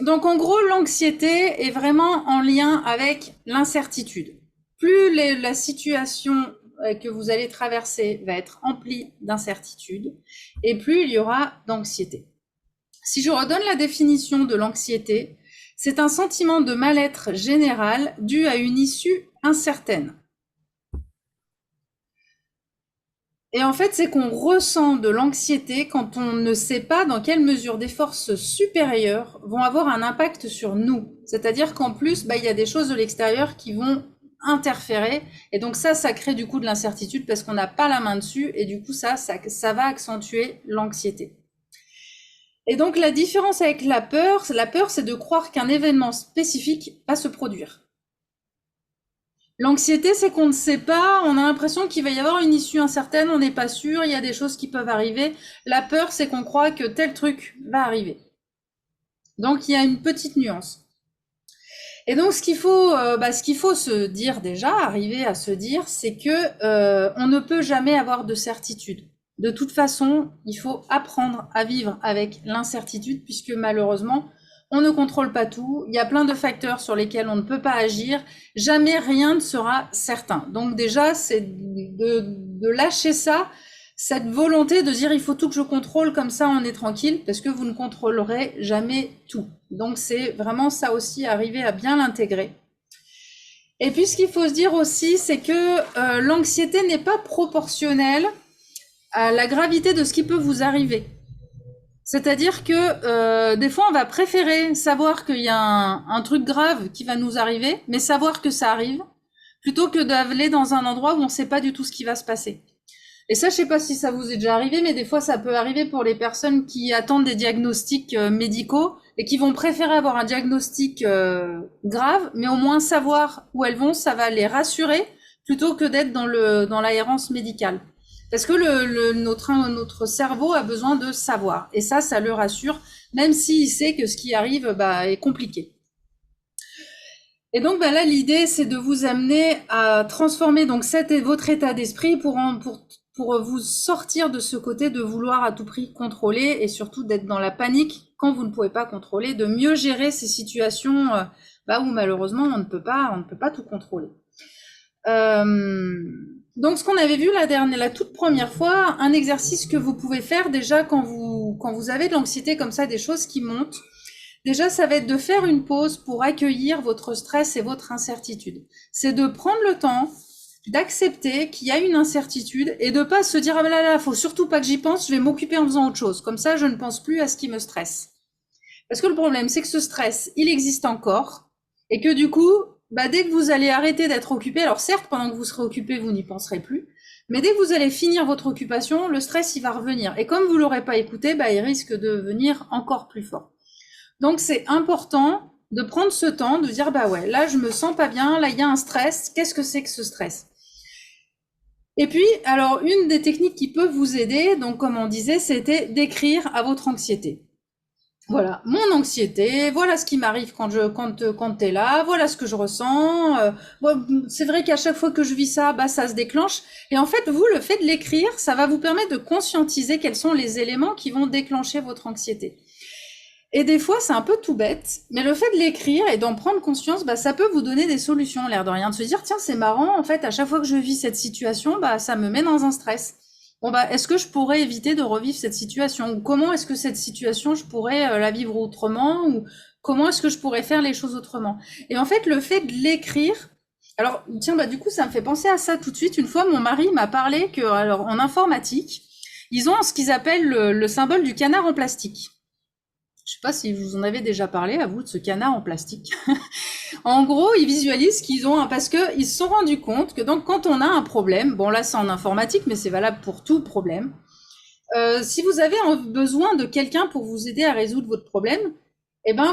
Donc en gros, l'anxiété est vraiment en lien avec l'incertitude. Plus la situation que vous allez traverser va être emplie d'incertitude, et plus il y aura d'anxiété. Si je redonne la définition de l'anxiété, c'est un sentiment de mal-être général dû à une issue incertaine. Et en fait, c'est qu'on ressent de l'anxiété quand on ne sait pas dans quelle mesure des forces supérieures vont avoir un impact sur nous. C'est-à-dire qu'en plus, il y a des choses de l'extérieur qui vont interférer. Et donc ça crée du coup de l'incertitude parce qu'on n'a pas la main dessus. Et du coup, ça va accentuer l'anxiété. Et donc la différence avec la peur, c'est de croire qu'un événement spécifique va se produire. L'anxiété, c'est qu'on ne sait pas, on a l'impression qu'il va y avoir une issue incertaine, on n'est pas sûr, il y a des choses qui peuvent arriver. La peur, c'est qu'on croit que tel truc va arriver. Donc il y a une petite nuance. Et donc ce qu'il faut se dire déjà, arriver à se dire, c'est que on ne peut jamais avoir de certitude. De toute façon, il faut apprendre à vivre avec l'incertitude, puisque malheureusement, on ne contrôle pas tout. Il y a plein de facteurs sur lesquels on ne peut pas agir. Jamais rien ne sera certain. Donc déjà, c'est de lâcher ça, cette volonté de dire il faut tout que je contrôle, comme ça on est tranquille, parce que vous ne contrôlerez jamais tout. Donc c'est vraiment ça aussi, arriver à bien l'intégrer. Et puis ce qu'il faut se dire aussi, c'est que l'anxiété n'est pas proportionnelle à la gravité de ce qui peut vous arriver. C'est-à-dire que des fois, on va préférer savoir qu'il y a un truc grave qui va nous arriver, mais savoir que ça arrive, plutôt que d'aller dans un endroit où on ne sait pas du tout ce qui va se passer. Et ça, je sais pas si ça vous est déjà arrivé, mais des fois, ça peut arriver pour les personnes qui attendent des diagnostics médicaux et qui vont préférer avoir un diagnostic grave, mais au moins savoir où elles vont, ça va les rassurer, plutôt que d'être dans l'errance médicale. Parce que notre cerveau a besoin de savoir. Et ça le rassure, même s'il sait que ce qui arrive est compliqué. Et donc là, l'idée, c'est de vous amener à transformer donc votre état d'esprit pour vous sortir de ce côté de vouloir à tout prix contrôler et surtout d'être dans la panique quand vous ne pouvez pas contrôler, de mieux gérer ces situations où malheureusement on ne peut pas tout contrôler. Donc ce qu'on avait vu la toute première fois, un exercice que vous pouvez faire déjà quand vous avez de l'anxiété comme ça, des choses qui montent, déjà ça va être de faire une pause pour accueillir votre stress et votre incertitude. C'est de prendre le temps d'accepter qu'il y a une incertitude et de pas se dire ah ben là faut surtout pas que j'y pense, je vais m'occuper en faisant autre chose. Comme ça je ne pense plus à ce qui me stresse. Parce que le problème c'est que ce stress, il existe encore et que du coup dès que vous allez arrêter d'être occupé, alors certes, pendant que vous serez occupé, vous n'y penserez plus, mais dès que vous allez finir votre occupation, le stress, il va revenir. Et comme vous l'aurez pas écouté, il risque de venir encore plus fort. Donc, c'est important de prendre ce temps, de dire, là, je me sens pas bien, là, il y a un stress, qu'est-ce que c'est que ce stress? Et puis, alors, une des techniques qui peut vous aider, donc, comme on disait, c'était d'écrire à votre anxiété. Voilà, mon anxiété, voilà ce qui m'arrive quand t'es là, voilà ce que je ressens. C'est vrai qu'à chaque fois que je vis ça, ça se déclenche. Et en fait, vous, le fait de l'écrire, ça va vous permettre de conscientiser quels sont les éléments qui vont déclencher votre anxiété. Et des fois, c'est un peu tout bête, mais le fait de l'écrire et d'en prendre conscience, ça peut vous donner des solutions, l'air de rien, de se dire, tiens, c'est marrant, en fait, à chaque fois que je vis cette situation, ça me met dans un stress. Bon est-ce que je pourrais éviter de revivre cette situation? Ou comment est-ce que cette situation, je pourrais la vivre autrement? Ou comment est-ce que je pourrais faire les choses autrement? Et en fait, le fait de l'écrire, alors tiens, du coup, ça me fait penser à ça tout de suite. Une fois, mon mari m'a parlé que, alors en informatique, ils ont ce qu'ils appellent le symbole du canard en plastique. Je sais pas si vous en avez déjà parlé, à vous, de ce canard en plastique. En gros, ils visualisent qu'ils ont parce que ils se sont rendus compte que donc quand on a un problème, bon là c'est en informatique, mais c'est valable pour tout problème. Si vous avez besoin de quelqu'un pour vous aider à résoudre votre problème,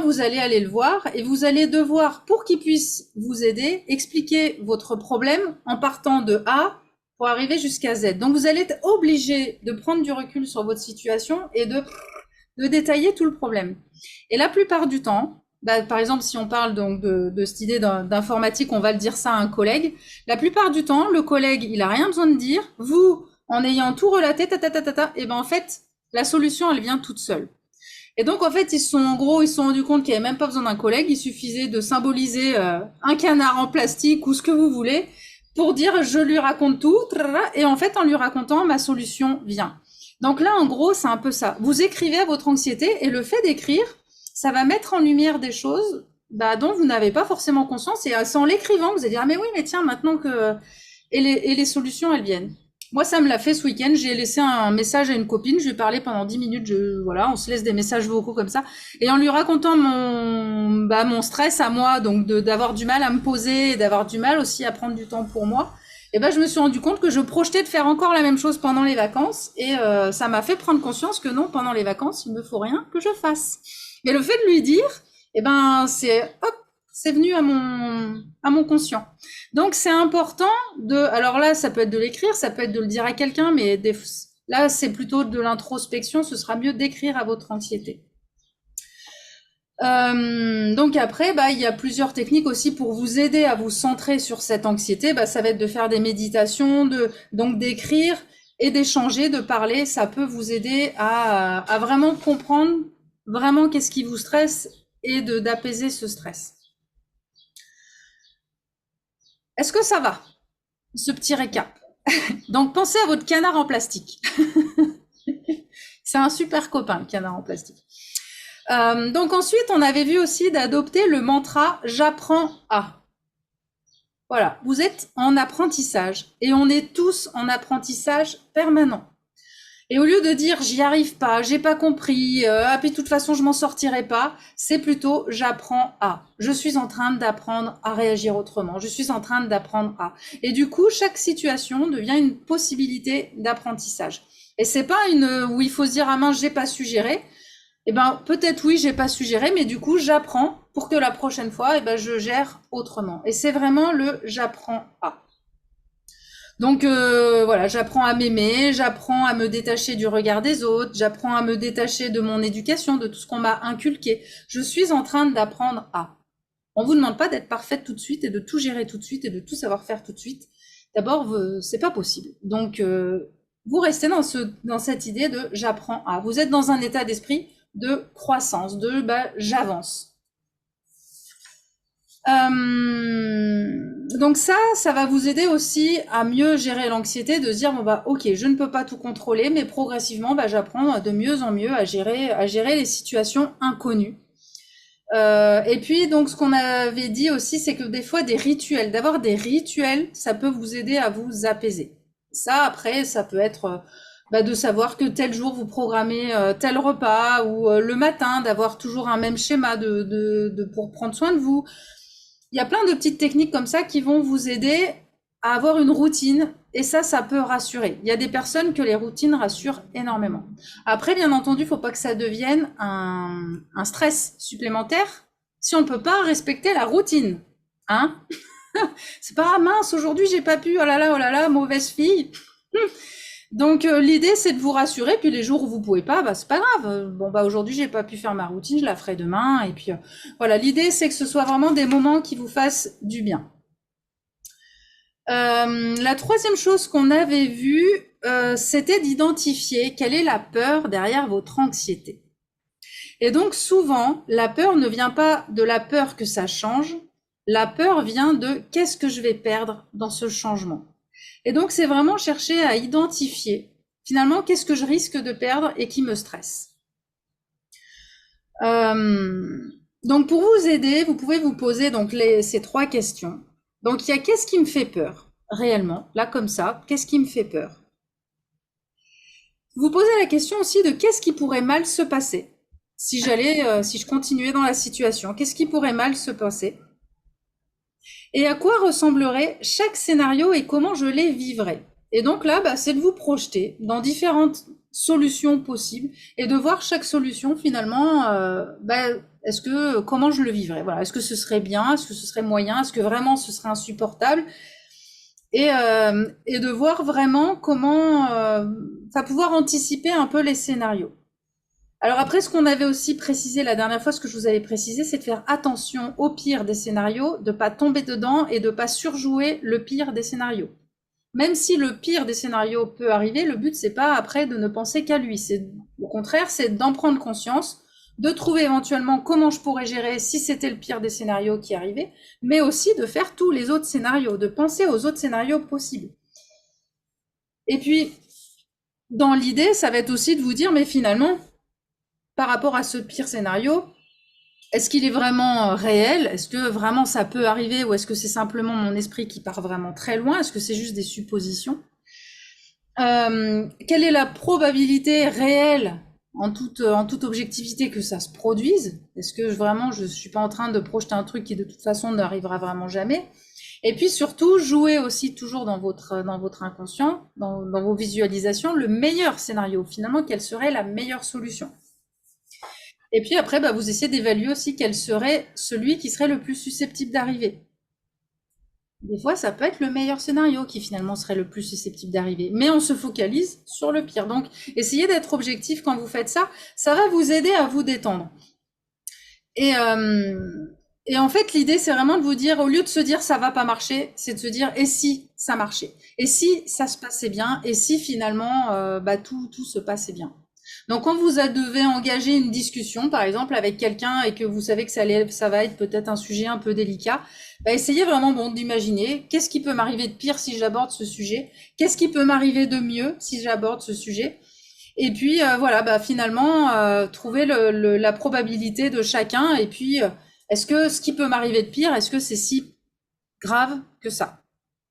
vous allez aller le voir et vous allez devoir, pour qu'il puisse vous aider, expliquer votre problème en partant de A pour arriver jusqu'à Z. Donc vous allez être obligé de prendre du recul sur votre situation et de détailler tout le problème. Et la plupart du temps, par exemple, si on parle donc de cette idée d'informatique, on va le dire ça à un collègue. La plupart du temps, le collègue, il a rien besoin de dire. Vous, en ayant tout relaté, en fait, la solution, elle vient toute seule. Et donc, en fait, ils se sont rendus compte qu'il n'y avait même pas besoin d'un collègue. Il suffisait de symboliser un canard en plastique ou ce que vous voulez pour dire je lui raconte tout. Et en fait, en lui racontant, ma solution vient. Donc là, en gros, c'est un peu ça. Vous écrivez à votre anxiété et le fait d'écrire, ça va mettre en lumière des choses dont vous n'avez pas forcément conscience. Et c'est en l'écrivant que vous allez dire, ah, mais oui, mais tiens, maintenant que... Et les solutions, elles viennent. Moi, ça me l'a fait ce week-end. J'ai laissé un message à une copine. Je lui ai parlé pendant 10 minutes. Voilà, on se laisse des messages vocaux comme ça. Et en lui racontant mon stress à moi, donc d'avoir du mal à me poser, et d'avoir du mal aussi à prendre du temps pour moi, et je me suis rendu compte que je projetais de faire encore la même chose pendant les vacances. Et ça m'a fait prendre conscience que non, pendant les vacances, il me faut rien que je fasse. Et le fait de lui dire, c'est venu à mon conscient. Donc c'est important alors là, ça peut être de l'écrire, ça peut être de le dire à quelqu'un, mais là, c'est plutôt de l'introspection, ce sera mieux d'écrire à votre anxiété. Donc après, il y a plusieurs techniques aussi pour vous aider à vous centrer sur cette anxiété. Ça va être de faire des méditations, donc d'écrire et d'échanger, de parler. Ça peut vous aider à vraiment comprendre vraiment qu'est-ce qui vous stresse et d'apaiser ce stress. Est-ce que ça va, ce petit récap? Donc, pensez à votre canard en plastique. C'est un super copain, le canard en plastique. Donc ensuite, on avait vu aussi d'adopter le mantra « j'apprends à ». Voilà, vous êtes en apprentissage et on est tous en apprentissage permanent. Et au lieu de dire « j'y arrive pas, j'ai pas compris, puis de toute façon je m'en sortirai pas », c'est plutôt « j'apprends à ». Je suis en train d'apprendre à réagir autrement, je suis en train d'apprendre à. Et du coup, chaque situation devient une possibilité d'apprentissage. Et c'est pas où il faut se dire « ah mince, j'ai pas su gérer ». Peut-être oui, j'ai pas su gérer, mais du coup, j'apprends pour que la prochaine fois, je gère autrement. Et c'est vraiment le « j'apprends à ». Donc voilà, j'apprends à m'aimer, j'apprends à me détacher du regard des autres, j'apprends à me détacher de mon éducation, de tout ce qu'on m'a inculqué. Je suis en train d'apprendre à. On vous demande pas d'être parfaite tout de suite et de tout gérer tout de suite et de tout savoir faire tout de suite. D'abord, c'est pas possible. Donc vous restez dans cette idée de j'apprends à. Vous êtes dans un état d'esprit de croissance, de j'avance. Donc ça va vous aider aussi à mieux gérer l'anxiété, de se dire ok, je ne peux pas tout contrôler, mais progressivement j'apprends de mieux en mieux à gérer les situations inconnues. Et puis donc ce qu'on avait dit aussi, c'est que des fois d'avoir des rituels, ça peut vous aider à vous apaiser. Ça après, ça peut être de savoir que tel jour vous programmez tel repas, ou le matin d'avoir toujours un même schéma pour prendre soin de vous. Il y a plein de petites techniques comme ça qui vont vous aider à avoir une routine, et ça peut rassurer. Il y a des personnes que les routines rassurent énormément. Après, bien entendu, il ne faut pas que ça devienne un stress supplémentaire si on ne peut pas respecter la routine. Hein? C'est pas mince, aujourd'hui j'ai pas pu, oh là là, mauvaise fille. Donc l'idée c'est de vous rassurer, puis les jours où vous pouvez pas, c'est pas grave. Aujourd'hui j'ai pas pu faire ma routine, je la ferai demain, et puis voilà, l'idée c'est que ce soit vraiment des moments qui vous fassent du bien. La troisième chose qu'on avait vue, c'était d'identifier quelle est la peur derrière votre anxiété. Et donc souvent, la peur ne vient pas de la peur que ça change, la peur vient de qu'est-ce que je vais perdre dans ce changement. Et donc, c'est vraiment chercher à identifier, finalement, qu'est-ce que je risque de perdre et qui me stresse. Donc, pour vous aider, vous pouvez vous poser ces 3 questions. Donc, il y a qu'est-ce qui me fait peur, réellement, là, comme ça, qu'est-ce qui me fait peur? Vous posez la question aussi de qu'est-ce qui pourrait mal se passer si je continuais dans la situation, qu'est-ce qui pourrait mal se passer? Et à quoi ressemblerait chaque scénario et comment je les vivrais. Et donc là, c'est de vous projeter dans différentes solutions possibles et de voir chaque solution finalement, comment je le vivrais. Voilà, est-ce que ce serait bien, est-ce que ce serait moyen, est-ce que vraiment ce serait insupportable, et de voir vraiment comment, pouvoir anticiper un peu les scénarios. Alors après, ce qu'on avait aussi précisé la dernière fois, ce que je vous avais précisé, c'est de faire attention au pire des scénarios, de pas tomber dedans et de pas surjouer le pire des scénarios. Même si le pire des scénarios peut arriver, le but c'est pas après de ne penser qu'à lui. Au contraire, c'est d'en prendre conscience, de trouver éventuellement comment je pourrais gérer si c'était le pire des scénarios qui arrivait, mais aussi de faire tous les autres scénarios, de penser aux autres scénarios possibles. Et puis, dans l'idée, ça va être aussi de vous dire, mais finalement, par rapport à ce pire scénario, est-ce qu'il est vraiment réel? Est-ce que vraiment ça peut arriver? Ou est-ce que c'est simplement mon esprit qui part vraiment très loin? Est-ce que c'est juste des suppositions? Quelle est la probabilité réelle en toute objectivité que ça se produise? Est-ce que vraiment je suis pas en train de projeter un truc qui de toute façon n'arrivera vraiment jamais? Et puis surtout, jouer aussi toujours dans votre inconscient, dans vos visualisations, le meilleur scénario. Finalement, quelle serait la meilleure solution? Et puis après, bah, vous essayez d'évaluer aussi quel serait celui qui serait le plus susceptible d'arriver. Des fois, ça peut être le meilleur scénario qui finalement serait le plus susceptible d'arriver. Mais on se focalise sur le pire. Donc, essayez d'être objectif quand vous faites ça. Ça va vous aider à vous détendre. Et en fait, l'idée, c'est vraiment de vous dire, au lieu de se dire ça va pas marcher, c'est de se dire et si ça marchait? Et si ça se passait bien? Et si finalement, bah, tout se passait bien? Donc, quand vous devez engager une discussion, par exemple, avec quelqu'un et que vous savez que ça va être peut-être un sujet un peu délicat, bah, essayez vraiment d'imaginer qu'est-ce qui peut m'arriver de pire si j'aborde ce sujet, qu'est-ce qui peut m'arriver de mieux si j'aborde ce sujet. Et puis, voilà, bah, finalement, trouver la probabilité de chacun. Et puis, est-ce que ce qui peut m'arriver de pire, est-ce que c'est si grave que ça?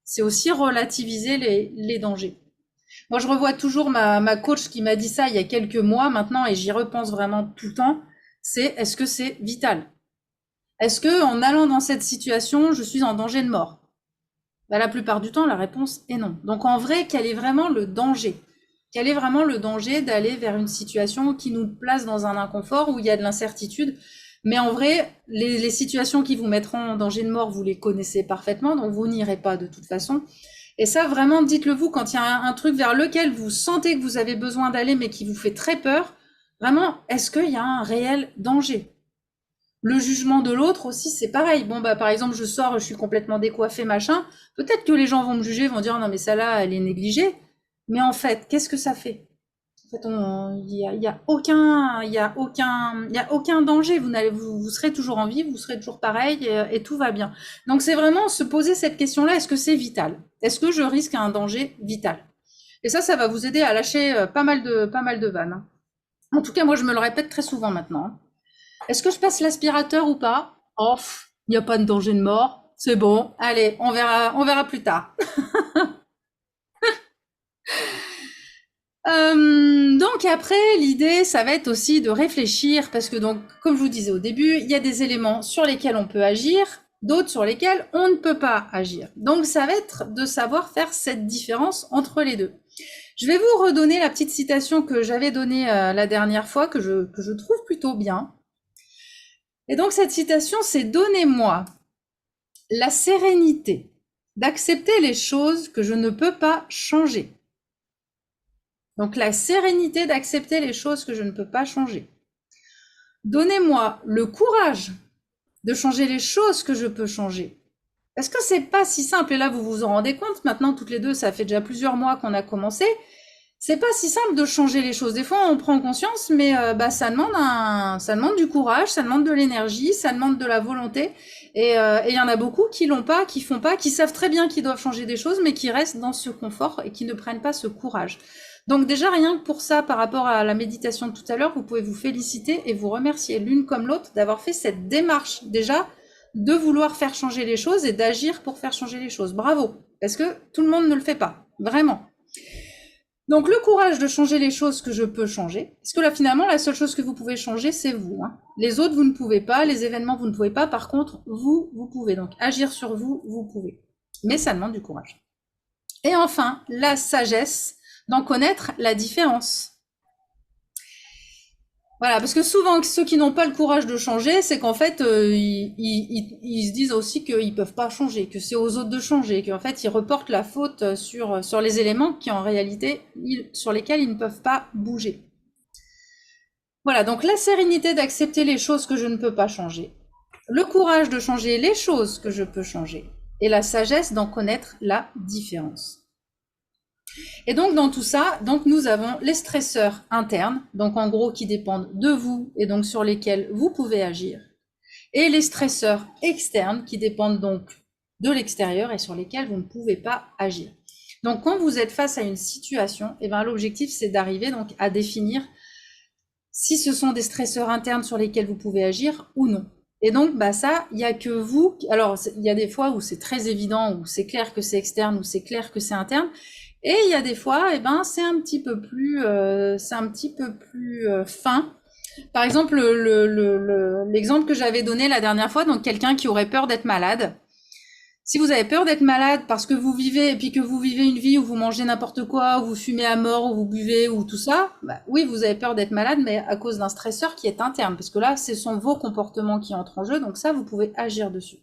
C'est aussi relativiser les dangers. Moi, je revois toujours ma coach qui m'a dit ça il y a quelques mois maintenant, et j'y repense vraiment tout le temps. C'est est-ce que c'est vital? Est-ce que en allant dans cette situation, je suis en danger de mort? Bah, la plupart du temps, la réponse est non. Donc en vrai, quel est vraiment le danger? Quel est vraiment le danger d'aller vers une situation qui nous place dans un inconfort où il y a de l'incertitude? Mais en vrai, les situations qui vous mettront en danger de mort, vous les connaissez parfaitement, donc vous n'irez pas de toute façon. Et ça, vraiment, dites-le vous quand il y a un truc vers lequel vous sentez que vous avez besoin d'aller, mais qui vous fait très peur. Vraiment, est-ce qu'il y a un réel danger? Le jugement de l'autre aussi, c'est pareil. Bon, bah, par exemple, je sors, je suis complètement décoiffée, machin. Peut-être que les gens vont me juger, vont dire, non, mais ça là, elle est négligée. Mais en fait, qu'est-ce que ça fait? En fait, il y a aucun danger. Vous serez toujours en vie, vous serez toujours pareil et tout va bien. Donc, c'est vraiment se poser cette question-là. Est-ce que c'est vital? Est-ce que je risque un danger vital? Et ça va vous aider à lâcher pas mal de vannes. En tout cas, moi, je me le répète très souvent maintenant. Est-ce que je passe l'aspirateur ou pas? Oh, il n'y a pas de danger de mort. C'est bon. Allez, on verra plus tard. Donc après, l'idée, ça va être aussi de réfléchir, parce que donc, comme je vous disais au début, il y a des éléments sur lesquels on peut agir, d'autres sur lesquels on ne peut pas agir. Donc ça va être de savoir faire cette différence entre les deux. Je vais vous redonner la petite citation que j'avais donnée la dernière fois, que je trouve plutôt bien. Et donc cette citation, c'est: donnez-moi la sérénité d'accepter les choses que je ne peux pas changer. Donc la sérénité d'accepter les choses que je ne peux pas changer. Donnez-moi le courage de changer les choses que je peux changer. Parce que c'est pas si simple, et là vous vous en rendez compte, maintenant toutes les deux, ça fait déjà plusieurs mois qu'on a commencé. C'est pas si simple de changer les choses. Des fois on prend conscience, mais bah, ça demande du courage, ça demande de l'énergie, ça demande de la volonté. Et il y en a beaucoup qui l'ont pas, qui font pas, qui savent très bien qu'ils doivent changer des choses, mais qui restent dans ce confort et qui ne prennent pas ce courage. Donc déjà, rien que pour ça, par rapport à la méditation de tout à l'heure, vous pouvez vous féliciter et vous remercier l'une comme l'autre d'avoir fait cette démarche déjà de vouloir faire changer les choses et d'agir pour faire changer les choses. Bravo, parce que tout le monde ne le fait pas, vraiment. Donc le courage de changer les choses que je peux changer, parce que là finalement la seule chose que vous pouvez changer, c'est vous. Les autres, vous ne pouvez pas, les événements, vous ne pouvez pas. Par contre, vous pouvez. Donc agir sur vous, vous pouvez. Mais ça demande du courage. Et enfin, la sagesse d'en connaître la différence. Voilà, parce que souvent, ceux qui n'ont pas le courage de changer, c'est qu'en fait, ils se disent aussi qu'ils peuvent pas changer, que c'est aux autres de changer, qu'en fait, ils reportent la faute sur les éléments qui, en réalité, sur lesquels ils ne peuvent pas bouger. Voilà, donc la sérénité d'accepter les choses que je ne peux pas changer, le courage de changer les choses que je peux changer, et la sagesse d'en connaître la différence. Et donc, dans tout ça, donc nous avons les stresseurs internes, donc en gros qui dépendent de vous et donc sur lesquels vous pouvez agir, et les stresseurs externes qui dépendent donc de l'extérieur et sur lesquels vous ne pouvez pas agir. Donc, quand vous êtes face à une situation, eh ben, l'objectif, c'est d'arriver donc à définir si ce sont des stresseurs internes sur lesquels vous pouvez agir ou non. Et donc, bah ça, il n'y a que vous. Alors, il y a des fois où c'est très évident, où c'est clair que c'est externe, où c'est clair que c'est interne. Et il y a des fois, eh ben, c'est un petit peu plus, fin. Par exemple, l'exemple que j'avais donné la dernière fois, donc quelqu'un qui aurait peur d'être malade. Si vous avez peur d'être malade parce que vous vivez et puis que vous vivez une vie où vous mangez n'importe quoi, où vous fumez à mort, où vous buvez, ou tout ça, bah oui, vous avez peur d'être malade, mais à cause d'un stresseur qui est interne, parce que là, ce sont vos comportements qui entrent en jeu, donc ça, vous pouvez agir dessus.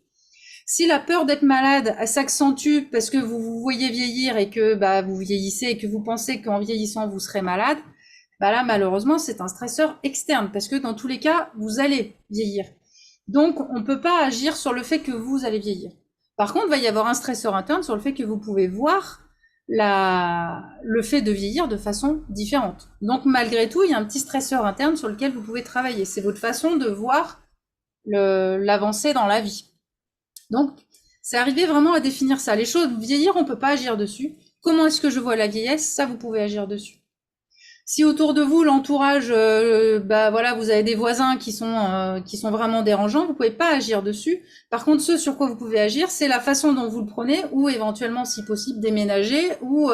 Si la peur d'être malade s'accentue parce que vous vous voyez vieillir et que bah, vous vieillissez et que vous pensez qu'en vieillissant vous serez malade, bah là malheureusement c'est un stresseur externe parce que dans tous les cas vous allez vieillir. Donc on ne peut pas agir sur le fait que vous allez vieillir. Par contre, il va y avoir un stresseur interne sur le fait que vous pouvez voir le fait de vieillir de façon différente. Donc malgré tout, il y a un petit stresseur interne sur lequel vous pouvez travailler. C'est votre façon de voir l'avancée dans la vie. Donc, c'est arriver vraiment à définir ça. Les choses, vieillir, on peut pas agir dessus. Comment est-ce que je vois la vieillesse? Ça, vous pouvez agir dessus. Si autour de vous, l'entourage, bah voilà, vous avez des voisins qui sont vraiment dérangeants, vous pouvez pas agir dessus. Par contre, ce sur quoi vous pouvez agir, c'est la façon dont vous le prenez, ou éventuellement, si possible, déménager, ou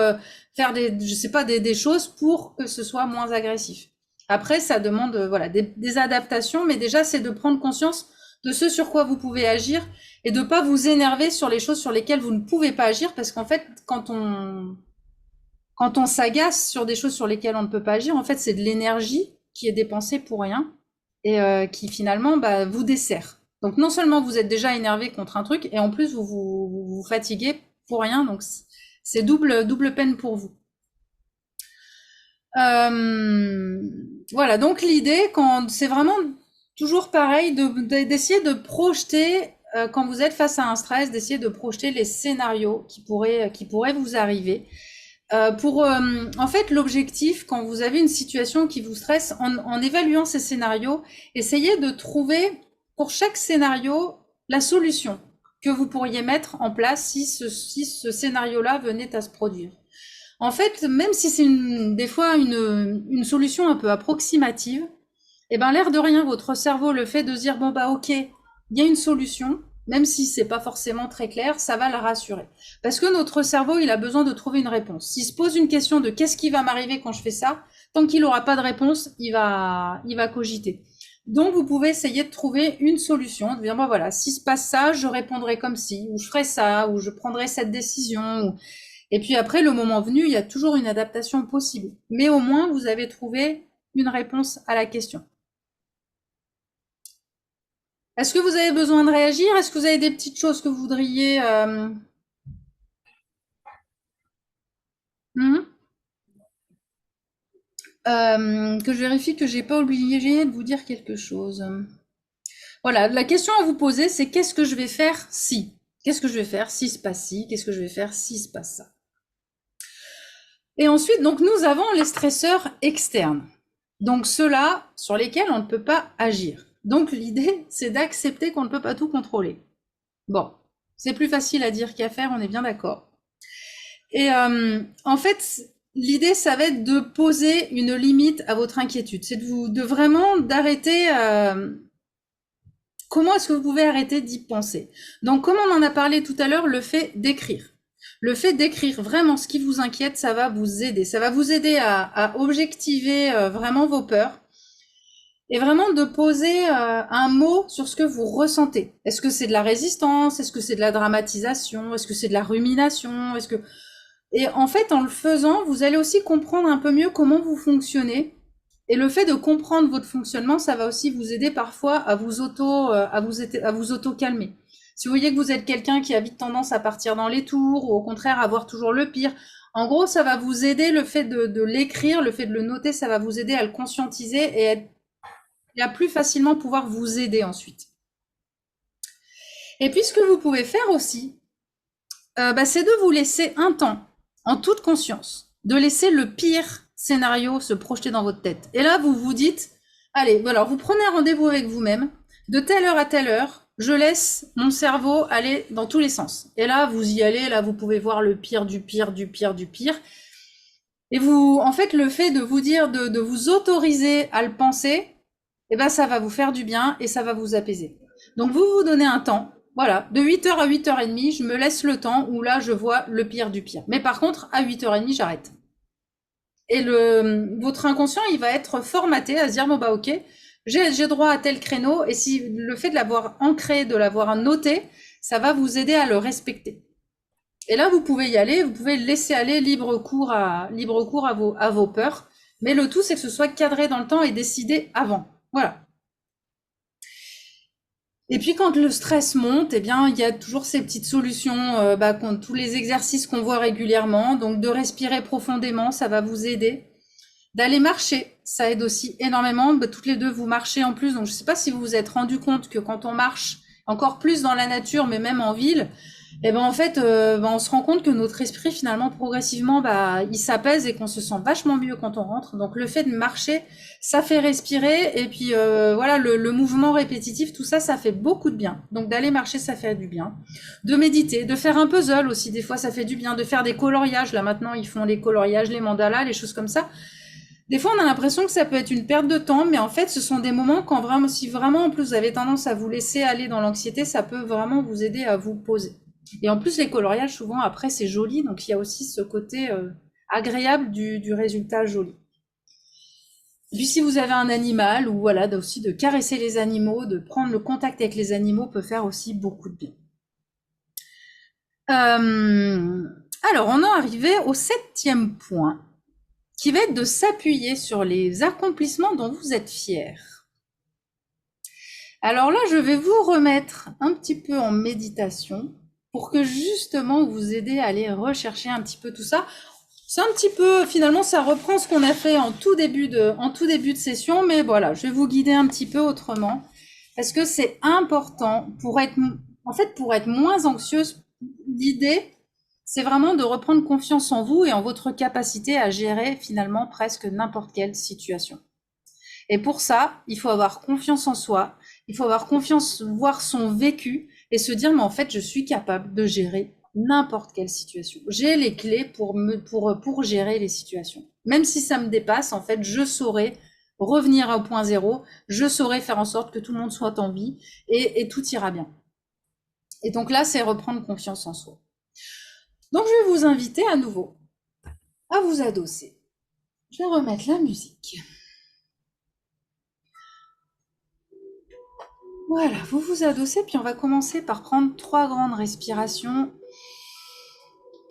faire je sais pas, des choses pour que ce soit moins agressif. Après, ça demande, voilà, des adaptations, mais déjà, c'est de prendre conscience de ce sur quoi vous pouvez agir et de pas vous énerver sur les choses sur lesquelles vous ne pouvez pas agir, parce qu'en fait, quand on s'agace sur des choses sur lesquelles on ne peut pas agir, en fait, c'est de l'énergie qui est dépensée pour rien et qui finalement bah, vous dessert. Donc non seulement vous êtes déjà énervé contre un truc, et en plus vous fatiguez pour rien, donc c'est double peine pour vous. Voilà, donc l'idée, c'est vraiment toujours pareil, d'essayer de projeter, quand vous êtes face à un stress, d'essayer de projeter les scénarios qui pourraient vous arriver. En fait, l'objectif, quand vous avez une situation qui vous stresse, en évaluant ces scénarios, essayez de trouver pour chaque scénario la solution que vous pourriez mettre en place si ce scénario-là venait à se produire. En fait, même si c'est des fois une solution un peu approximative, eh ben l'air de rien, votre cerveau, le fait de se dire bon bah ok, il y a une solution, même si c'est pas forcément très clair, ça va la rassurer. Parce que notre cerveau, il a besoin de trouver une réponse. S'il se pose une question de qu'est-ce qui va m'arriver quand je fais ça, tant qu'il n'aura pas de réponse, il va cogiter. Donc vous pouvez essayer de trouver une solution, de dire bon voilà, si se passe ça, je répondrai comme ci, ou je ferai ça, ou je prendrai cette décision. Et puis après, le moment venu, il y a toujours une adaptation possible. Mais au moins, vous avez trouvé une réponse à la question. Est-ce que vous avez besoin de réagir? Est-ce que vous avez des petites choses que vous voudriez que je vérifie que j'ai pas oublié de vous dire quelque chose. Voilà, la question à vous poser, c'est qu'est-ce que je vais faire si? Qu'est-ce que je vais faire si se passe ci? Qu'est-ce que je vais faire si se passe ça? Et ensuite, donc, nous avons les stresseurs externes. Donc, ceux-là sur lesquels on ne peut pas agir. Donc, l'idée, c'est d'accepter qu'on ne peut pas tout contrôler. Bon, c'est plus facile à dire qu'à faire, on est bien d'accord. Et en fait, l'idée, ça va être de poser une limite à votre inquiétude. C'est de vraiment d'arrêter. Comment est-ce que vous pouvez arrêter d'y penser? Donc, comme on en a parlé tout à l'heure, le fait d'écrire. Le fait d'écrire vraiment ce qui vous inquiète, ça va vous aider. Ça va vous aider à objectiver vraiment vos peurs et vraiment de poser un mot sur ce que vous ressentez. Est-ce que c'est de la résistance? Est-ce que c'est de la dramatisation? Est-ce que c'est de la rumination? Et en fait, en le faisant, vous allez aussi comprendre un peu mieux comment vous fonctionnez. Et le fait de comprendre votre fonctionnement, ça va aussi vous aider parfois à vous auto-calmer. Si vous voyez que vous êtes quelqu'un qui a vite tendance à partir dans les tours, ou au contraire à voir toujours le pire, en gros, ça va vous aider, le fait de l'écrire, le fait de le noter, ça va vous aider à le conscientiser et à plus facilement pouvoir vous aider ensuite. Et puis, ce que vous pouvez faire aussi, c'est de vous laisser un temps, en toute conscience, de laisser le pire scénario se projeter dans votre tête. Et là, vous vous dites, allez, alors vous prenez un rendez-vous avec vous-même, de telle heure à telle heure, je laisse mon cerveau aller dans tous les sens. Et là, vous y allez, là, vous pouvez voir le pire du pire, du pire, du pire. Et vous, en fait, le fait de vous dire, de vous autoriser à le penser, eh ben, ça va vous faire du bien et ça va vous apaiser. Donc, vous vous donnez un temps. Voilà, de 8h à 8h30, je me laisse le temps où là, je vois le pire du pire. Mais par contre, à 8h30, j'arrête. Et votre inconscient, il va être formaté à se dire, bon, bah, ok, j'ai droit à tel créneau. Et si le fait de l'avoir ancré, de l'avoir noté, ça va vous aider à le respecter. Et là, vous pouvez y aller, vous pouvez laisser aller libre cours à vos peurs. Mais le tout, c'est que ce soit cadré dans le temps et décidé avant. Voilà. Et puis quand le stress monte, eh bien, il y a toujours ces petites solutions, tous les exercices qu'on voit régulièrement. Donc de respirer profondément, ça va vous aider. D'aller marcher, ça aide aussi énormément. Toutes les deux, vous marchez en plus. Donc je ne sais pas si vous vous êtes rendu compte que quand on marche, encore plus dans la nature, mais même en ville, et ben en fait, on se rend compte que notre esprit finalement progressivement, il s'apaise et qu'on se sent vachement mieux quand on rentre. Donc le fait de marcher, ça fait respirer et puis voilà le mouvement répétitif, tout ça, ça fait beaucoup de bien. Donc d'aller marcher, ça fait du bien. De méditer, de faire un puzzle aussi, des fois ça fait du bien. De faire des coloriages. Là maintenant, ils font les coloriages, les mandalas, les choses comme ça. Des fois, on a l'impression que ça peut être une perte de temps, mais en fait, ce sont des moments quand vraiment, si vraiment en plus vous avez tendance à vous laisser aller dans l'anxiété, ça peut vraiment vous aider à vous poser. Et en plus, les coloriages, souvent, après, c'est joli. Donc, il y a aussi ce côté agréable du résultat joli. Et puis, si vous avez un animal, ou voilà, aussi de caresser les animaux, de prendre le contact avec les animaux peut faire aussi beaucoup de bien. Alors, on en est arrivé au 7e point, qui va être de s'appuyer sur les accomplissements dont vous êtes fiers. Alors là, je vais vous remettre un petit peu en méditation pour que justement vous aider à aller rechercher un petit peu tout ça. C'est un petit peu, finalement, ça reprend ce qu'on a fait en tout début de session, mais voilà, je vais vous guider un petit peu autrement parce que c'est important pour être moins anxieuse. L'idée, c'est vraiment de reprendre confiance en vous et en votre capacité à gérer finalement presque n'importe quelle situation. Et pour ça, il faut avoir confiance en soi, il faut avoir confiance, voir son vécu et se dire, mais en fait, je suis capable de gérer n'importe quelle situation. J'ai les clés pour gérer les situations. Même si ça me dépasse, en fait, je saurai revenir au point zéro, je saurai faire en sorte que tout le monde soit en vie et tout ira bien. Et donc là, c'est reprendre confiance en soi. Donc, je vais vous inviter à nouveau à vous adosser. Je vais remettre la musique. Voilà, vous vous adossez, puis on va commencer par prendre 3 grandes respirations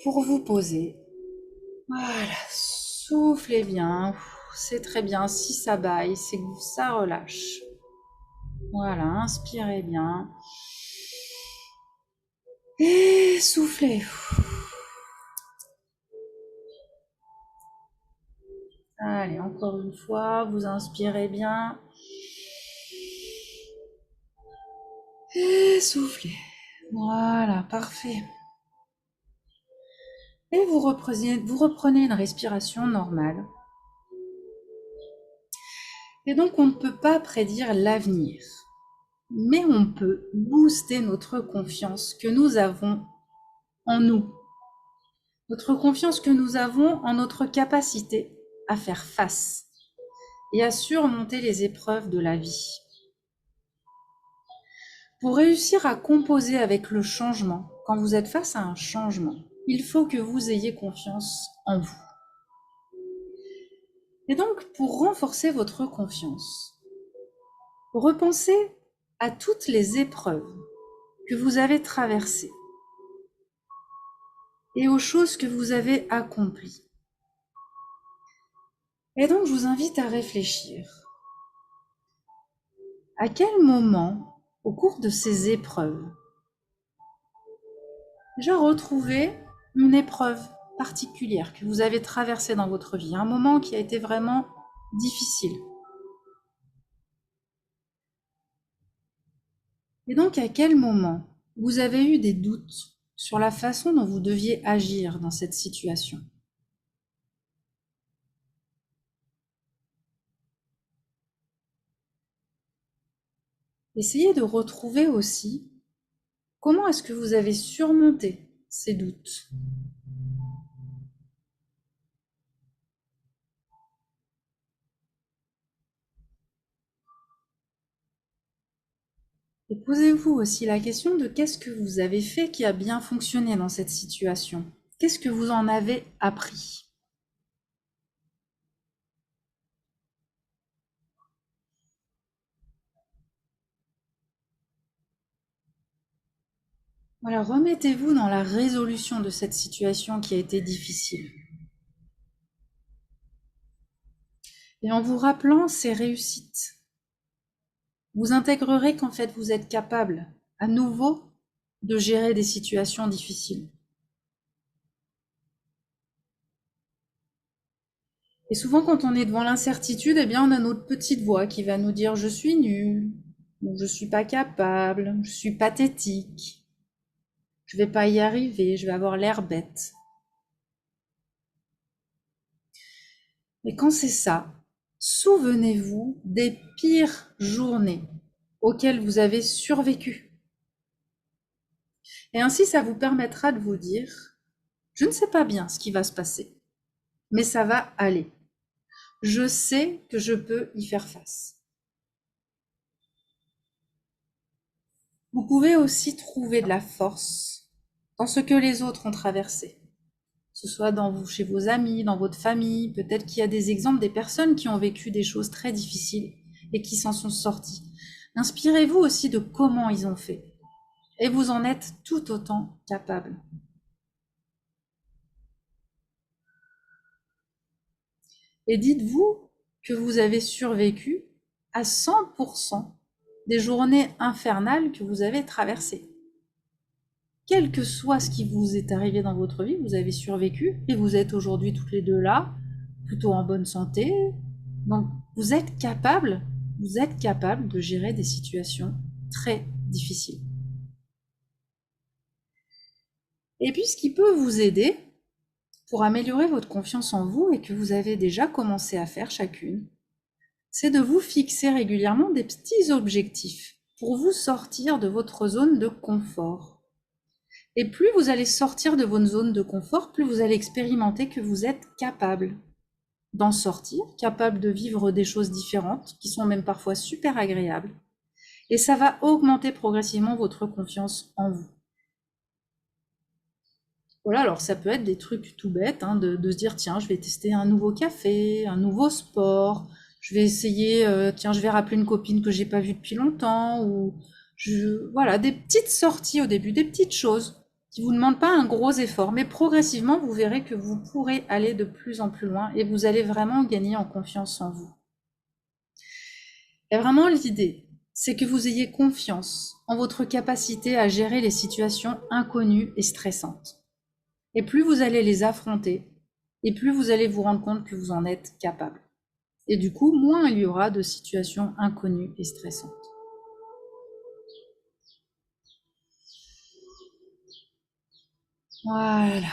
pour vous poser. Voilà, soufflez bien, c'est très bien. Si ça baille, c'est que ça relâche. Voilà, inspirez bien. Et soufflez. Allez, encore une fois, vous inspirez bien. Et soufflez. Voilà, parfait. Et vous reprenez une respiration normale. Et donc, on ne peut pas prédire l'avenir, mais on peut booster notre confiance que nous avons en nous. Notre confiance que nous avons en notre capacité à faire face et à surmonter les épreuves de la vie. Pour réussir à composer avec le changement, quand vous êtes face à un changement, il faut que vous ayez confiance en vous. Et donc, pour renforcer votre confiance, repensez à toutes les épreuves que vous avez traversées et aux choses que vous avez accomplies. Et donc, je vous invite à réfléchir. À quel moment, au cours de ces épreuves, déjà retrouver une épreuve particulière que vous avez traversée dans votre vie, un moment qui a été vraiment difficile. Et donc, à quel moment vous avez eu des doutes sur la façon dont vous deviez agir dans cette situation? essayez de retrouver aussi comment est-ce que vous avez surmonté ces doutes. Et posez-vous aussi la question de qu'est-ce que vous avez fait qui a bien fonctionné dans cette situation? Qu'est-ce que vous en avez appris? Voilà, remettez-vous dans la résolution de cette situation qui a été difficile. Et en vous rappelant ces réussites, vous intégrerez qu'en fait vous êtes capable à nouveau de gérer des situations difficiles. Et souvent quand on est devant l'incertitude, eh bien on a notre petite voix qui va nous dire je suis nul, ou je suis pas capable, je suis pathétique, je vais pas y arriver, je vais avoir l'air bête. Et quand c'est ça, souvenez-vous des pires journées auxquelles vous avez survécu. Et ainsi, ça vous permettra de vous dire, je ne sais pas bien ce qui va se passer, mais ça va aller. Je sais que je peux y faire face. Vous pouvez aussi trouver de la force dans ce que les autres ont traversé. Que ce soit chez vos amis, dans votre famille, peut-être qu'il y a des exemples des personnes qui ont vécu des choses très difficiles et qui s'en sont sorties. Inspirez-vous aussi de comment ils ont fait. Et vous en êtes tout autant capable. Et dites-vous que vous avez survécu à 100% des journées infernales que vous avez traversées. Quel que soit ce qui vous est arrivé dans votre vie, vous avez survécu et vous êtes aujourd'hui toutes les deux là, plutôt en bonne santé. Donc vous êtes capable de gérer des situations très difficiles. Et puis ce qui peut vous aider pour améliorer votre confiance en vous et que vous avez déjà commencé à faire chacune, c'est de vous fixer régulièrement des petits objectifs pour vous sortir de votre zone de confort. Et plus vous allez sortir de votre zone de confort, plus vous allez expérimenter que vous êtes capable d'en sortir, capable de vivre des choses différentes, qui sont même parfois super agréables. Et ça va augmenter progressivement votre confiance en vous. Voilà, alors ça peut être des trucs tout bêtes, hein, de se dire, tiens, je vais tester un nouveau café, un nouveau sport, je vais essayer, tiens, je vais rappeler une copine que j'ai pas vue depuis longtemps, ou voilà, des petites sorties au début, des petites choses qui vous demandent pas un gros effort, mais progressivement, vous verrez que vous pourrez aller de plus en plus loin et vous allez vraiment gagner en confiance en vous. Et vraiment, l'idée, c'est que vous ayez confiance en votre capacité à gérer les situations inconnues et stressantes. Et plus vous allez les affronter, et plus vous allez vous rendre compte que vous en êtes capable. Et du coup, moins il y aura de situations inconnues et stressantes. Voilà.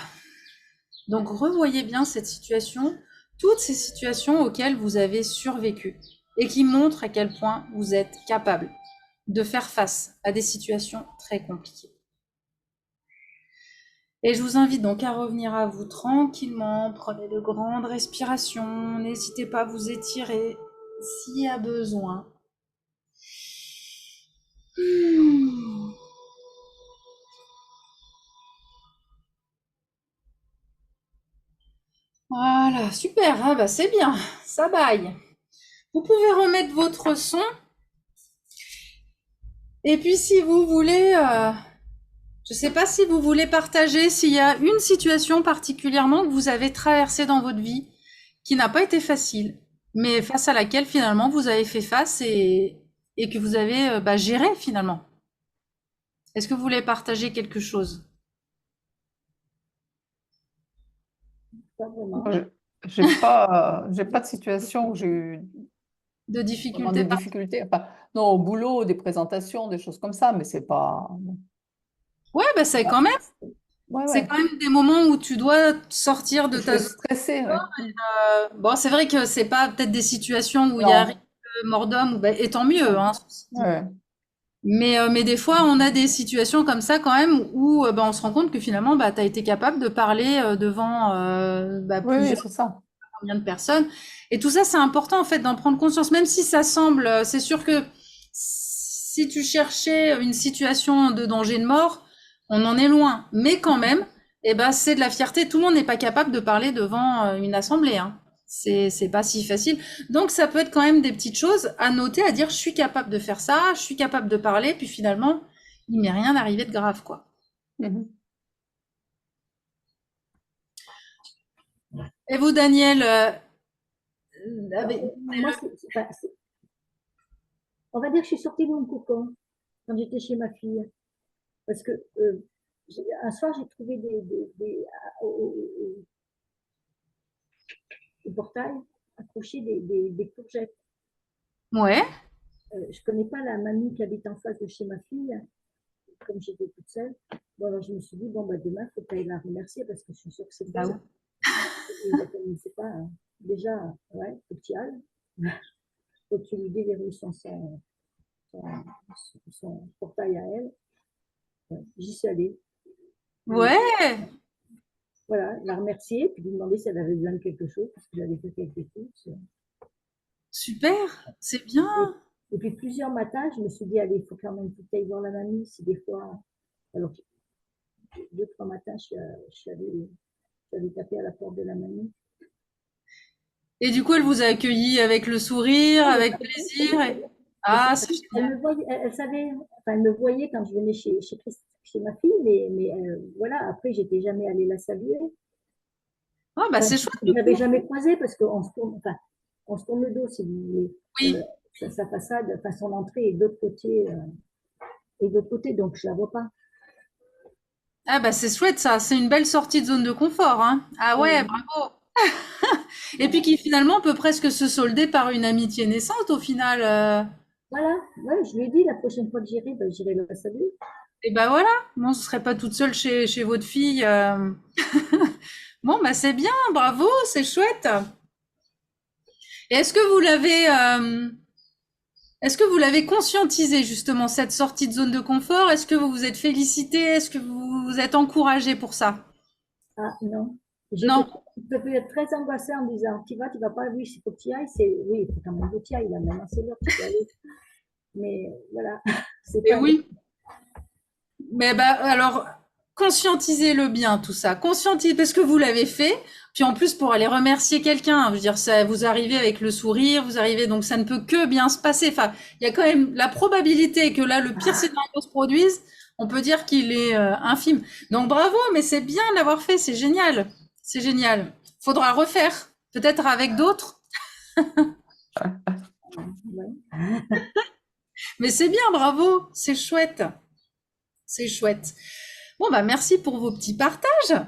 Donc revoyez bien cette situation, toutes ces situations auxquelles vous avez survécu et qui montrent à quel point vous êtes capable de faire face à des situations très compliquées. Et je vous invite donc à revenir à vous tranquillement, prenez de grandes respirations, n'hésitez pas à vous étirer s'il y a besoin. Voilà, super, ah bah c'est bien, ça baille. Vous pouvez remettre votre son. Et puis si vous voulez, je ne sais pas si vous voulez partager s'il y a une situation particulièrement que vous avez traversée dans votre vie qui n'a pas été facile, mais face à laquelle finalement vous avez fait face et que vous avez géré finalement. Est-ce que vous voulez partager quelque chose? Pas vraiment. J'ai pas de situation où j'ai eu De vraiment difficultés des par... difficultés. Enfin, non, au boulot, des présentations, des choses comme ça, mais c'est pas. Ouais, bah c'est Ouais, quand même, ouais, c'est ouais. quand même des moments où tu dois sortir de Je ta suis zone. stressée, ouais. Bon, c'est vrai que c'est pas peut-être des situations où il y a Non, risque mort d'homme, et tant mieux, non. hein, ceci Ouais, dit. ouais. Mais des fois, on a des situations comme ça quand même où on se rend compte que finalement, tu as été capable de parler devant Oui, oui, plusieurs c'est ça. combien de personnes. Et tout ça, c'est important en fait d'en prendre conscience, même si ça semble, c'est sûr que si tu cherchais une situation de danger de mort, on en est loin. Mais quand même, c'est de la fierté. Tout le monde n'est pas capable de parler devant une assemblée, hein. C'est pas si facile. Donc ça peut être quand même des petites choses à noter, à dire je suis capable de faire ça, je suis capable de parler, puis finalement, il m'est rien arrivé de grave, quoi. Mhm. Et vous, Daniel, Alors, moi, on va dire que je suis sortie de mon cocon quand j'étais chez ma fille. Parce que un soir, j'ai trouvé au portail accroché des courgettes. ouais, Je ne connais pas la mamie qui habite en face de chez ma fille, comme j'étais toute seule. Bon, alors je me suis dit, bon, bah, demain, il faut que tu la remercier parce que je suis sûre que c'est bah elle. Et je ne la connaissais pas. Hein. Déjà, ouais, faut que tu y ailles. Faut que tu lui déverrouilles son portail à elle. Ouais, j'y suis allée. ouais, Voilà, la remercier, puis lui demander si elle avait besoin de quelque chose, parce que j'avais fait quelques courses. super, c'est Et, bien. et puis plusieurs matins, je me suis dit, allez, il faut quand même que tu ailles voir la mamie, si des fois. Alors, deux, trois matins, je suis allée taper à la porte de la mamie. Et du coup, elle vous a accueilli avec le sourire, Ah, mais avec pas du tout, pas plaisir. du tout. Ah, c'est Elle génial. me voyait, elle savait, enfin, elle me voyait quand je venais chez ma fille, mais voilà, après, j'étais jamais allée la saluer. Ah, bah Enfin, c'est chouette je du ne l'avais coup. jamais croisée parce qu'on se tourne, enfin, on se tourne le dos, si vous voulez. Oui. Sa façade, enfin, son entrée est de l'autre côté, donc je la vois pas. Ah, bah c'est chouette ça. C'est une belle sortie de zone de confort, hein. Ah ouais, Voilà, bravo. Et puis voilà. qui finalement peut presque se solder par une amitié naissante au final. Voilà. Ouais, je lui ai dit la prochaine fois que j'irai, ben, j'irai la saluer. Et bah voilà. Bon, ce serait pas toute seule chez votre fille. Bon, bah c'est bien, bravo, c'est chouette. Et est-ce que vous l'avez conscientisé justement cette sortie de zone de confort? Est-ce que vous vous êtes félicité? Est-ce que vous vous êtes encouragé pour ça? Ah non. Non. Je peux être très angoissée en me disant, tu vas pas, oui, il faut que tu y ailles. Oui, il faut quand même que tu y ailles, là, maintenant c'est l'heure, tu peux aller. Mais voilà, c'est Et pas oui. Mais bah alors conscientisez-le bien tout ça. Conscientisez parce que vous l'avez fait. Puis en plus pour aller remercier quelqu'un, je veux dire ça, vous arrivez avec le sourire, vous arrivez donc ça ne peut que bien se passer. Enfin, il y a quand même la probabilité que là le pire scénario se produise. On peut dire qu'il est infime. Donc bravo, mais c'est bien de l'avoir fait, c'est génial. C'est génial. Faudra refaire, peut-être avec d'autres, ouais. mais c'est bien, bravo, c'est chouette. C'est chouette. Bon bah merci pour vos petits partages.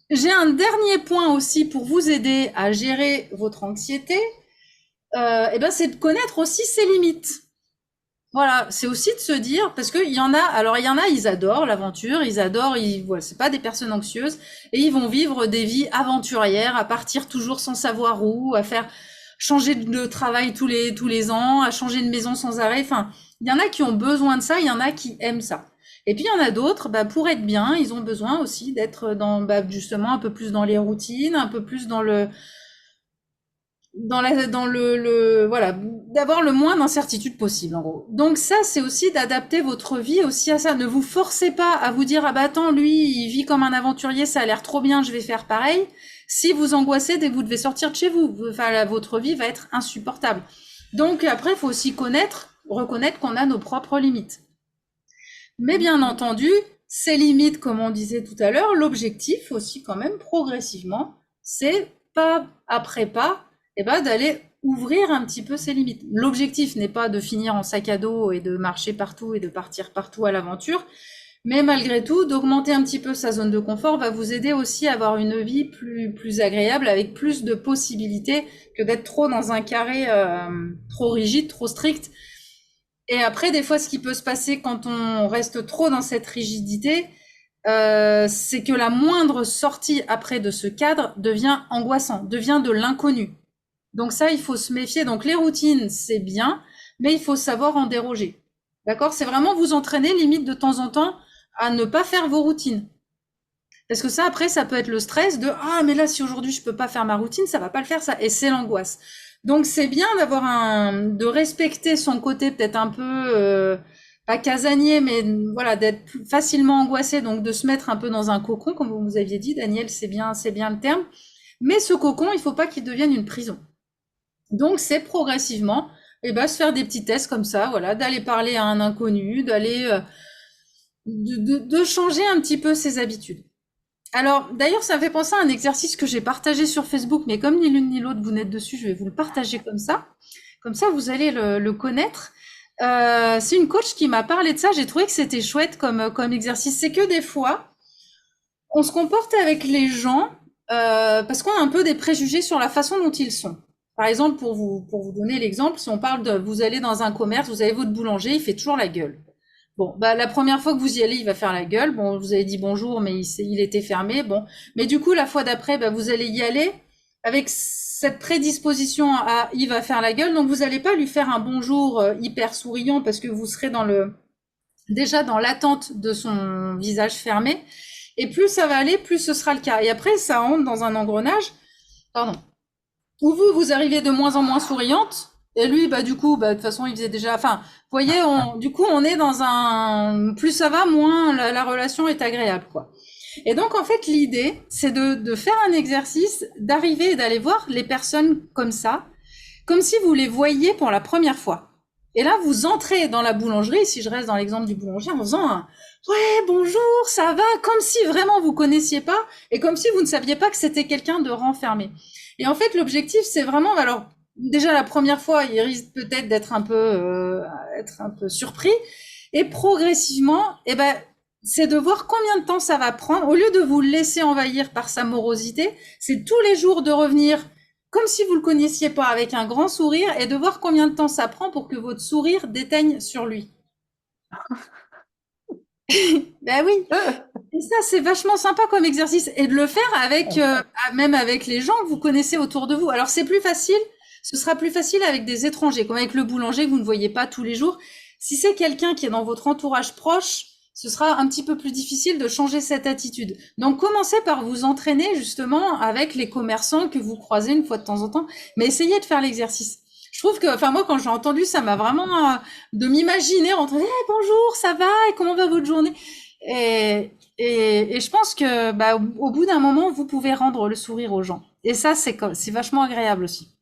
J'ai un dernier point aussi pour vous aider à gérer votre anxiété. C'est de connaître aussi ses limites. Voilà, c'est aussi de se dire, parce qu'il y en a, alors il y en a, ils adorent l'aventure, voilà, c'est pas des personnes anxieuses, et ils vont vivre des vies aventurières, à partir toujours sans savoir où, à faire changer de travail tous les ans, à changer de maison sans arrêt. Enfin, il y en a qui ont besoin de ça, il y en a qui aiment ça. Et puis il y en a d'autres, pour être bien, ils ont besoin aussi d'être justement un peu plus dans les routines, un peu plus voilà, d'avoir le moins d'incertitudes possible, en gros. Donc ça, c'est aussi d'adapter votre vie aussi à ça. Ne vous forcez pas à vous dire, ah bah attends, lui, il vit comme un aventurier, ça a l'air trop bien, je vais faire pareil. Si vous angoissez dès que vous devez sortir de chez vous, enfin, votre vie va être insupportable. Donc après, il faut aussi reconnaître qu'on a nos propres limites. Mais bien entendu, ces limites, comme on disait tout à l'heure, l'objectif aussi quand même progressivement, c'est pas après pas, d'aller ouvrir un petit peu ses limites. L'objectif n'est pas de finir en sac à dos et de marcher partout et de partir partout à l'aventure, mais malgré tout, d'augmenter un petit peu sa zone de confort va vous aider aussi à avoir une vie plus agréable, avec plus de possibilités que d'être trop dans un carré trop rigide, trop strict. Et après, des fois, ce qui peut se passer quand on reste trop dans cette rigidité, c'est que la moindre sortie après de ce cadre devient angoissant, devient de l'inconnu. Donc ça, il faut se méfier. Donc les routines, c'est bien, mais il faut savoir en déroger. D'accord? C'est vraiment vous entraîner limite de temps en temps à ne pas faire vos routines. Parce que ça, après, ça peut être le stress de ah, mais là, si aujourd'hui je peux pas faire ma routine, ça va pas le faire, ça. Et c'est l'angoisse. Donc, c'est bien de respecter son côté peut-être un peu, pas casanier, mais voilà, d'être facilement angoissé, donc de se mettre un peu dans un cocon, comme vous aviez dit, Daniel, c'est bien le terme. Mais ce cocon, il faut pas qu'il devienne une prison. Donc, c'est progressivement, se faire des petits tests comme ça, voilà, d'aller parler à un inconnu, de changer un petit peu ses habitudes. Alors, d'ailleurs, ça me fait penser à un exercice que j'ai partagé sur Facebook, mais comme ni l'une ni l'autre, vous n'êtes dessus, je vais vous le partager comme ça. Comme ça, vous allez le connaître. C'est une coach qui m'a parlé de ça. J'ai trouvé que c'était chouette comme exercice. C'est que des fois, on se comporte avec les gens parce qu'on a un peu des préjugés sur la façon dont ils sont. Par exemple, pour vous donner l'exemple, si on parle de vous allez dans un commerce, vous avez votre boulanger, il fait toujours la gueule. Bon, la première fois que vous y allez, il va faire la gueule. Bon, vous avez dit bonjour, mais il était fermé. Bon, mais du coup, la fois d'après, vous allez y aller avec cette prédisposition à il va faire la gueule. Donc, vous n'allez pas lui faire un bonjour hyper souriant parce que vous serez déjà dans l'attente de son visage fermé. Et plus ça va aller, plus ce sera le cas. Et après, ça entre dans un engrenage. Pardon. Où vous arrivez de moins en moins souriante. Et lui, du coup, de toute façon, il faisait déjà, enfin, vous voyez, du coup, on est dans plus ça va, moins la relation est agréable, quoi. Et donc, en fait, l'idée, c'est de faire un exercice, d'arriver et d'aller voir les personnes comme ça, comme si vous les voyiez pour la première fois. Et là, vous entrez dans la boulangerie, si je reste dans l'exemple du boulanger, en faisant un ouais, bonjour, ça va, comme si vraiment vous connaissiez pas, et comme si vous ne saviez pas que c'était quelqu'un de renfermé. Et en fait, l'objectif, c'est vraiment, alors, déjà la première fois, il risque peut-être d'être un peu surpris, et progressivement, c'est de voir combien de temps ça va prendre. Au lieu de vous laisser envahir par sa morosité, c'est tous les jours de revenir comme si vous le connaissiez pas, avec un grand sourire, et de voir combien de temps ça prend pour que votre sourire déteigne sur lui. Ben oui. Et ça, c'est vachement sympa comme exercice, et de le faire avec même avec les gens que vous connaissez autour de vous. Alors c'est plus facile. Ce sera plus facile avec des étrangers, comme avec le boulanger que vous ne voyez pas tous les jours. Si c'est quelqu'un qui est dans votre entourage proche, ce sera un petit peu plus difficile de changer cette attitude. Donc, commencez par vous entraîner justement avec les commerçants que vous croisez une fois de temps en temps, mais essayez de faire l'exercice. Je trouve que, enfin moi, quand j'ai entendu, ça m'a vraiment de m'imaginer en train de hey, bonjour, ça va, et comment va votre journée? Et je pense que au bout d'un moment, vous pouvez rendre le sourire aux gens. Et ça, c'est vachement agréable aussi.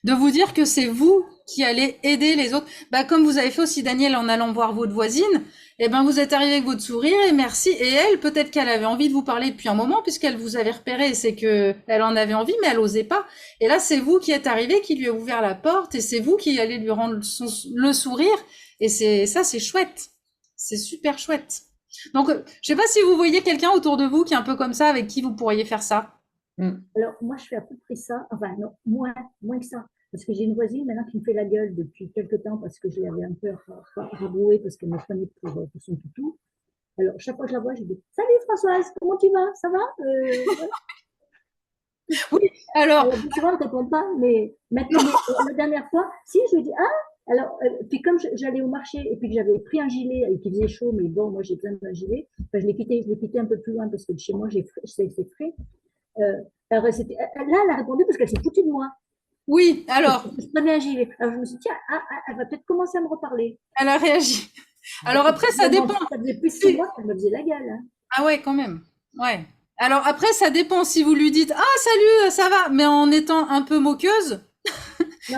De vous dire que c'est vous qui allez aider les autres. Comme vous avez fait aussi, Daniel, en allant voir votre voisine, vous êtes arrivé avec votre sourire et merci. Et elle, peut-être qu'elle avait envie de vous parler depuis un moment puisqu'elle vous avait repéré. C'est que elle en avait envie, mais elle osait pas. Et là, c'est vous qui êtes arrivé, qui lui a ouvert la porte et c'est vous qui allez lui rendre le sourire. Et c'est chouette. C'est super chouette. Donc, je sais pas si vous voyez quelqu'un autour de vous qui est un peu comme ça, avec qui vous pourriez faire ça. Alors, moi, je fais à peu près ça. Enfin, non, moins que ça. Parce que j'ai une voisine maintenant qui me fait la gueule depuis quelques temps parce que je l'avais un peu rabrouée parce qu'elle me prenait pour son toutou. Alors, chaque fois que je la vois, je dis salut Françoise, comment tu vas? Ça va? Oui, alors. Souvent, elle ne répond pas, mais maintenant, la dernière fois, si, je lui dis ah, alors, puis comme j'allais au marché et puis que j'avais pris un gilet et qu'il faisait chaud, mais bon, moi j'ai plein de gilets, je l'ai quitté un peu plus loin parce que chez moi, c'est frais. Alors, là, elle a répondu parce qu'elle s'est foutue de moi. Oui, alors. Je prenais un gilet. Alors, je me suis dit, tiens, elle va peut-être commencer à me reparler. Elle a réagi. Alors après, ça dépend. Ça faisait plus de 6 mois qu'elle me faisait la gueule. Hein. Ah ouais, quand même. Ouais. Alors après, ça dépend si vous lui dites ah salut, ça va, mais en étant un peu moqueuse.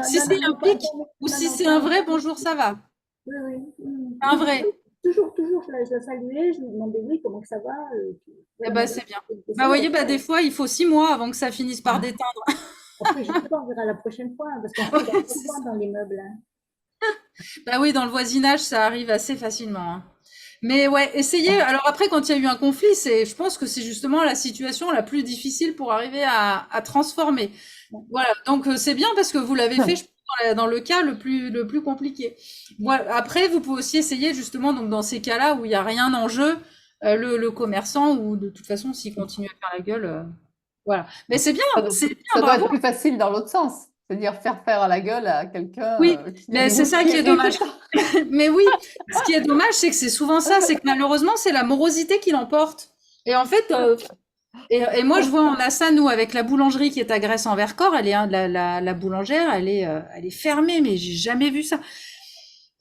Si c'est un pic ou si c'est un vrai bonjour, ça va. Oui, oui. Un vrai. Toujours, je la saluais, je lui demandais oui, comment que ça va. C'est bien. Vous voyez, des fois, il faut 6 mois avant que ça finisse par déteindre. Après, je sais pas, on verra la prochaine fois, parce qu'on fait dans les meubles. Hein. Oui, dans le voisinage, ça arrive assez facilement. Hein. Mais ouais, essayez. Alors après, quand il y a eu un conflit, je pense que c'est justement la situation la plus difficile pour arriver à transformer. Voilà. Donc c'est bien parce que vous l'avez fait, je pense, dans le cas le plus compliqué. Voilà. Après, vous pouvez aussi essayer justement, donc dans ces cas-là où il n'y a rien en jeu, le commerçant ou de toute façon, s'il continue à faire la gueule, voilà. Mais c'est bien. Ça doit être plus facile dans l'autre sens. C'est-à-dire faire à la gueule à quelqu'un Oui, qui mais c'est ça qui est dommage. Mais oui, ce qui est dommage, c'est que c'est souvent ça, c'est que malheureusement, c'est la morosité qui l'emporte. Et en fait, et moi, je vois, on a ça, nous, avec la boulangerie qui est à Grèce-en-Vercors, elle est, hein, la boulangère, elle est fermée, mais j'ai jamais vu ça.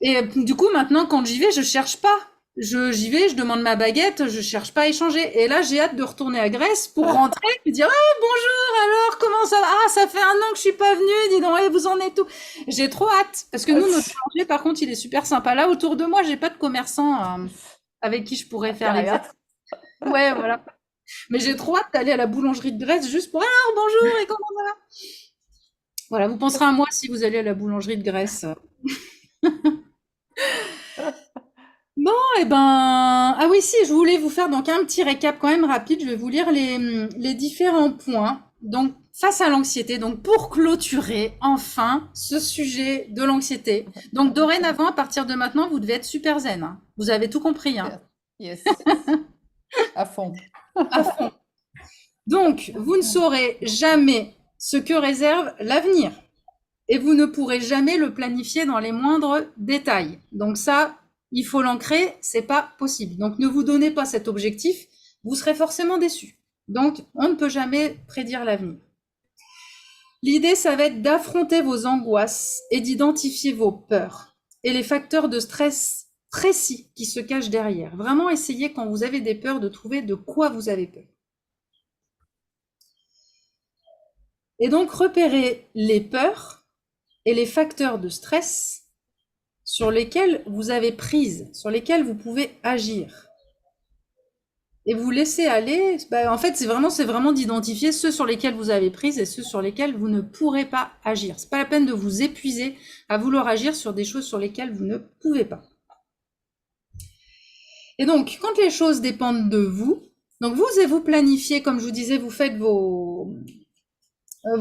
Et du coup, maintenant, quand j'y vais, je cherche pas. J'y vais, je demande ma baguette, je cherche pas à échanger. Et là, j'ai hâte de retourner à Grèce pour rentrer et dire, ah, bonjour, alors, comment ça va? Ah, ça fait 1 an que je suis pas venue, dis donc, ouais, vous en êtes où? J'ai trop hâte. Parce que nous, notre boulanger, par contre, il est super sympa. Là, autour de moi, j'ai pas de commerçants, avec qui je pourrais faire l'exercice. Ouais, voilà. Mais j'ai trop hâte d'aller à la boulangerie de Grèce juste pour, ah, bonjour, et comment ça va? Voilà, vous penserez à moi si vous allez à la boulangerie de Grèce. Bon, eh ben, ah oui, si, je voulais vous faire donc un petit récap quand même rapide. Je vais vous lire les différents points. Donc, face à l'anxiété, donc pour clôturer enfin ce sujet de l'anxiété. Donc, dorénavant, à partir de maintenant, vous devez être super zen, hein. Vous avez tout compris, hein. Yes, à fond. À fond. Donc, vous ne saurez jamais ce que réserve l'avenir. Et vous ne pourrez jamais le planifier dans les moindres détails. Donc ça, il faut l'ancrer, c'est pas possible. Donc ne vous donnez pas cet objectif, vous serez forcément déçu. Donc on ne peut jamais prédire l'avenir. L'idée, ça va être d'affronter vos angoisses et d'identifier vos peurs et les facteurs de stress précis qui se cachent derrière. Vraiment essayez quand vous avez des peurs de trouver de quoi vous avez peur. Et donc repérez les peurs et les facteurs de stress sur lesquels vous avez prise, sur lesquels vous pouvez agir. Et vous laissez aller, en fait, c'est vraiment d'identifier ceux sur lesquels vous avez prise et ceux sur lesquels vous ne pourrez pas agir. C'est pas la peine de vous épuiser à vouloir agir sur des choses sur lesquelles vous ne pouvez pas. Et donc, quand les choses dépendent de vous, donc vous planifiez, comme je vous disais, vous faites vos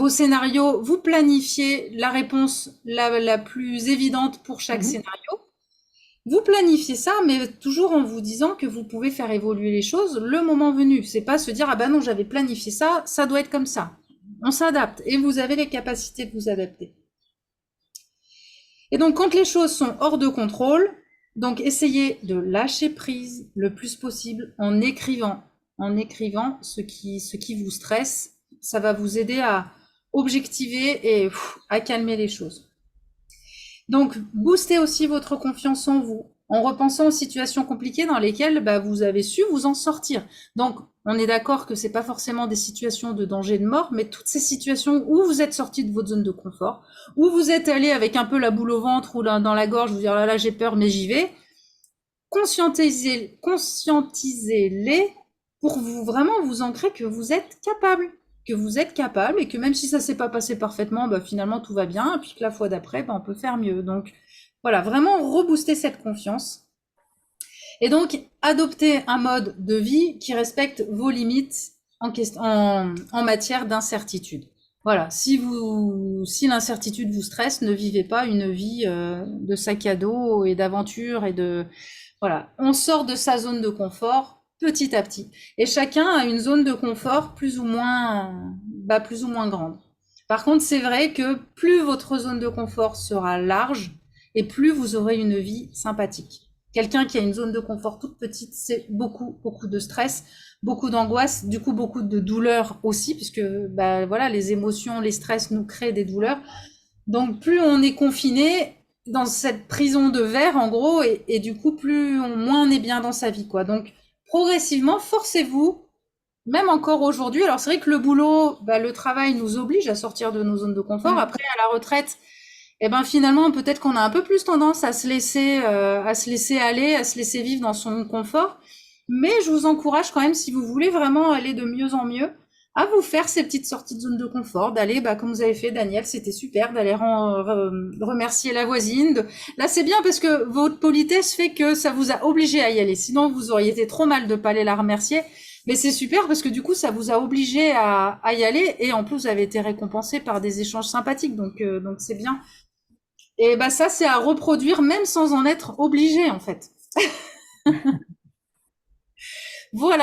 scénarios, vous planifiez la réponse la plus évidente pour chaque scénario. Vous planifiez ça, mais toujours en vous disant que vous pouvez faire évoluer les choses le moment venu. C'est pas se dire, ah ben non, j'avais planifié ça, ça doit être comme ça. On s'adapte et vous avez les capacités de vous adapter. Et donc, quand les choses sont hors de contrôle, donc essayez de lâcher prise le plus possible en écrivant ce qui vous stresse. Ça va vous aider à objectiver et à calmer les choses. Donc, boostez aussi votre confiance en vous, en repensant aux situations compliquées dans lesquelles vous avez su vous en sortir. Donc, on est d'accord que c'est pas forcément des situations de danger de mort, mais toutes ces situations où vous êtes sorti de votre zone de confort, où vous êtes allé avec un peu la boule au ventre ou dans la gorge, vous dire là j'ai peur mais j'y vais, conscientisez-les pour vous vraiment vous ancrer que vous êtes capable. Et que même si ça s'est pas passé parfaitement, finalement tout va bien, et puis que la fois d'après, on peut faire mieux. Donc voilà, vraiment rebooster cette confiance. Et donc adopter un mode de vie qui respecte vos limites en matière d'incertitude. Voilà, si l'incertitude vous stresse, ne vivez pas une vie de sac à dos et d'aventure et de voilà, on sort de sa zone de confort petit à petit. Et chacun a une zone de confort plus ou moins grande. Par contre, c'est vrai que plus votre zone de confort sera large et plus vous aurez une vie sympathique. Quelqu'un qui a une zone de confort toute petite, c'est beaucoup de stress, beaucoup d'angoisse, du coup beaucoup de douleur aussi, puisque voilà, les émotions, les stress nous créent des douleurs. Donc plus on est confiné dans cette prison de verre, en gros, et du coup moins on est bien dans sa vie, quoi. Donc progressivement, forcez-vous, même encore aujourd'hui. Alors c'est vrai que le boulot, le travail nous oblige à sortir de nos zones de confort. Après, à la retraite, finalement, peut-être qu'on a un peu plus tendance à se laisser aller, à se laisser vivre dans son confort. Mais je vous encourage quand même, si vous voulez vraiment aller de mieux en mieux, à vous faire ces petites sorties de zone de confort, d'aller, comme vous avez fait, Daniel, c'était super, d'aller remercier la voisine. Là, c'est bien parce que votre politesse fait que ça vous a obligé à y aller. Sinon, vous auriez été trop mal de pas aller la remercier. Mais c'est super parce que du coup, ça vous a obligé à y aller. Et en plus, vous avez été récompensé par des échanges sympathiques. Donc c'est bien. Et ça, c'est à reproduire même sans en être obligé, en fait. Voilà.